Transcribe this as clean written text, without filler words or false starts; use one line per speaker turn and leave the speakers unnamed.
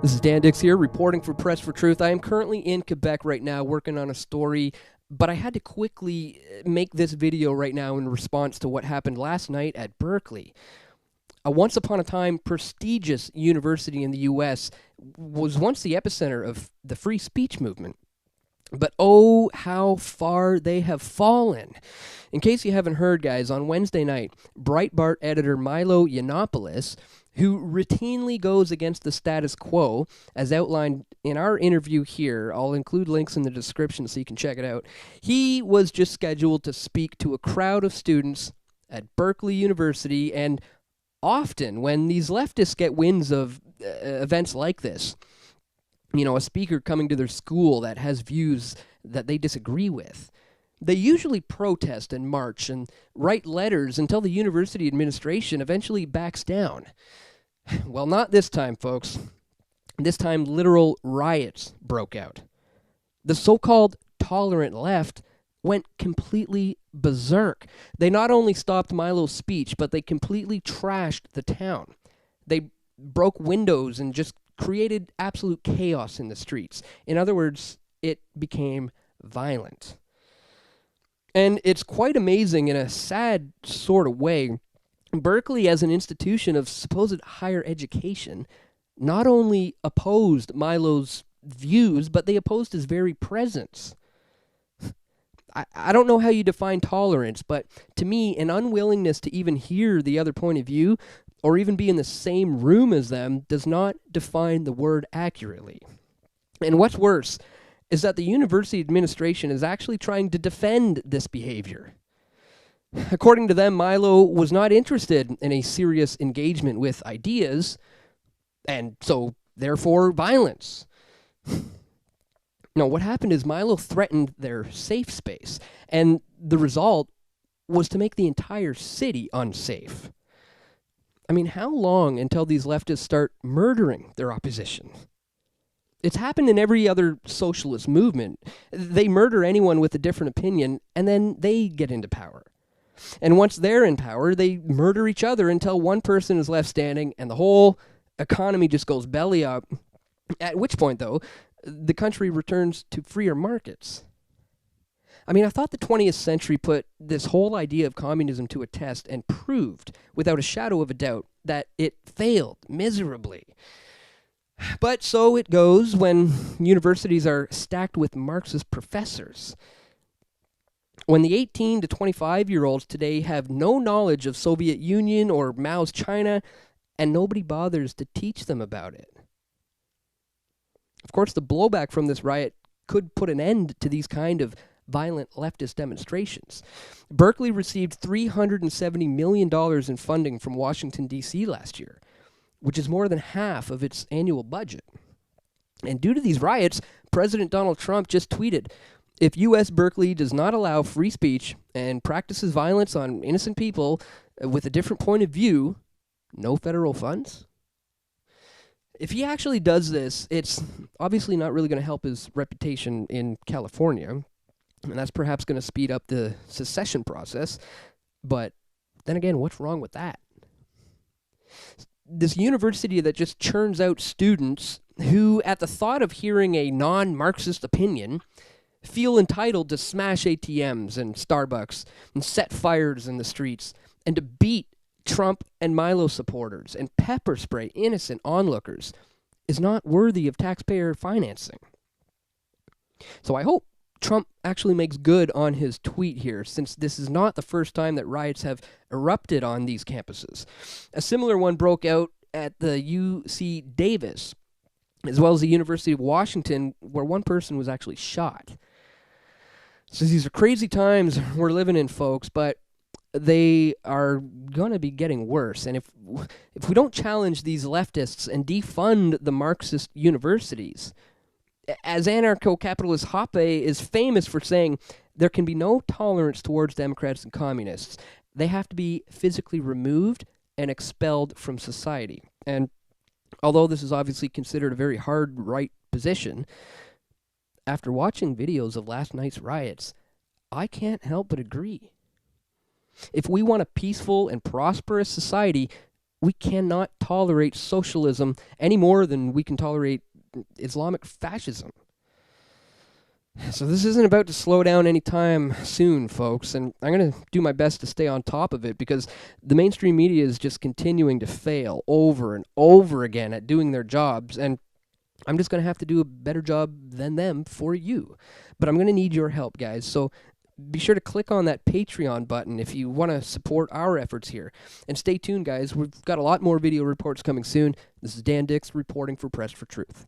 This is Dan Dix here, reporting for Press for Truth. I am currently in Quebec right now working on a story, but I had to quickly make this video right now in response to what happened last night at Berkeley. A once upon a time prestigious university in the U.S. was once the epicenter of the free speech movement. But oh, how far they have fallen. In case you haven't heard, guys, on Wednesday night, Breitbart editor Milo, who routinely goes against the status quo, as outlined in our interview here, I'll include links in the description so you can check it out, he was just scheduled to speak to a crowd of students at Berkeley University, and often when these leftists get winds of events like this, you know, a speaker coming to their school that has views that they disagree with, they usually protest and march and write letters until the university administration eventually backs down. Well, not this time, folks. This time, literal riots broke out. The so-called tolerant left went completely berserk. They not only stopped Milo's speech, but they completely trashed the town. They broke windows and just created absolute chaos in the streets. In other words, it became violent. And it's quite amazing in a sad sort of way. Berkeley, as an institution of supposed higher education, not only opposed Milo's views, but they opposed his very presence. I don't know how you define tolerance, but to me, an unwillingness to even hear the other point of view or even be in the same room as them does not define the word accurately. And what's worse is that the university administration is actually trying to defend this behavior. According to them, Milo was not interested in a serious engagement with ideas, and so, therefore, violence. No, what happened is Milo threatened their safe space, and the result was to make the entire city unsafe. I mean, how long until these leftists start murdering their opposition? It's happened in every other socialist movement. They murder anyone with a different opinion, and then they get into power. And once they're in power, they murder each other until one person is left standing, and the whole economy just goes belly up. At which point, though, the country returns to freer markets. I mean, I thought the 20th century put this whole idea of communism to a test and proved, without a shadow of a doubt, that it failed miserably. But so it goes when universities are stacked with Marxist professors. When the 18 to 25-year-olds today have no knowledge of Soviet Union or Mao's China, and nobody bothers to teach them about it. Of course, the blowback from this riot could put an end to these kind of violent leftist demonstrations. Berkeley received $370 million in funding from Washington, D.C. last year, which is more than half of its annual budget. And due to these riots, President Donald Trump just tweeted, "If U.S. Berkeley does not allow free speech and practices violence on innocent people with a different point of view, no federal funds?" If he actually does this, it's obviously not really going to help his reputation in California, and that's perhaps going to speed up the secession process. But then again, what's wrong with that? This university that just churns out students who, at the thought of hearing a non-Marxist opinion, feel entitled to smash ATMs and Starbucks and set fires in the streets and to beat Trump and Milo supporters and pepper spray innocent onlookers, is not worthy of taxpayer financing. So I hope Trump actually makes good on his tweet here, since this is not the first time that riots have erupted on these campuses. A similar one broke out at the UC Davis, as well as the University of Washington, where one person was actually shot. So these are crazy times we're living in, folks, but they are going to be getting worse. And if we don't challenge these leftists and defund the Marxist universities, as anarcho-capitalist Hoppe is famous for saying, there can be no tolerance towards Democrats and communists. They have to be physically removed and expelled from society. And although this is obviously considered a very hard right position, after watching videos of last night's riots, I can't help but agree. If we want a peaceful and prosperous society, We cannot tolerate socialism any more than we can tolerate Islamic fascism. So this isn't about to slow down anytime soon, folks, and I'm going to do my best to stay on top of it because the mainstream media is just continuing to fail over and over again at doing their jobs, and I'm just going to have to do a better job than them for you. But I'm going to need your help, guys, so be sure to click on that Patreon button if you want to support our efforts here. And stay tuned, guys. We've got a lot more video reports coming soon. This is Dan Dix reporting for Press for Truth.